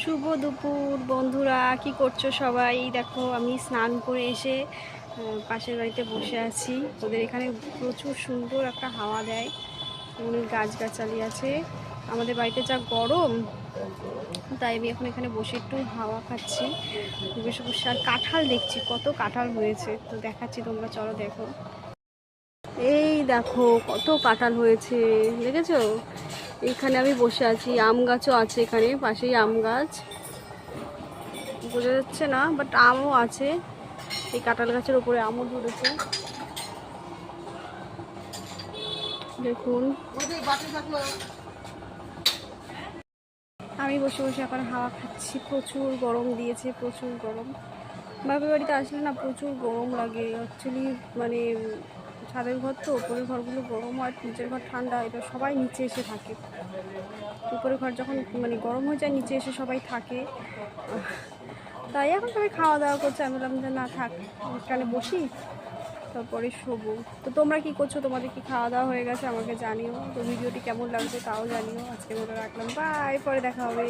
শুভ দুপুর বন্ধুরা, কি করছো সবাই? দেখো আমি স্নান করে এসে পাশের বাড়িতে বসে আছি। ওদের এখানে প্রচুর সুন্দর একটা হাওয়া দেয়, অনেক গাছগাছালি আছে। আমাদের বাড়িতে যা গরম, তাই আমি এখন এখানে বসে একটু হাওয়া খাচ্ছি, বসে বসে। আর কাঁঠাল দেখছি, কত কাঁঠাল হয়েছে, তো দেখাচ্ছি, তোমরা চলো দেখো। এই দেখো কত কাঁঠাল হয়েছে, দেখেছো? এখানে আমি বসে আছি, আম গাছও আছে এখানে, পাশেই আম গাছ, বোঝা যাচ্ছে না বাট আমও আছে। এই কাঁঠাল গাছের উপরে আমও ধরেছে, দেখুন। আমি বসে বসে এখন হাওয়া খাচ্ছি, প্রচুর গরম দিয়েছে, প্রচুর গরম। বাপের বাড়িতে আসলে না প্রচুর গরম লাগে অ্যাকচুয়ালি, মানে ছাদের ঘর তো, উপরের ঘরগুলো গরম হয়, নিচের ঘর ঠান্ডা, এটা সবাই নিচে এসে থাকে। উপরের ঘর যখন মানে গরম হয়ে যায়, নিচে এসে সবাই থাকে। তাই এখন সবাই খাওয়া দাওয়া করছে, আমি বললাম যে না থাক, এখানে বসি, তারপরে শোবো। তো তোমরা কি করছো? তোমাদের কি খাওয়া দাওয়া হয়ে গেছে? আমাকে জানিও। তো ভিডিওটি কেমন লাগছে তাও জানিও। আজকের মতো রাখলাম, বাই, পরে দেখা হবে।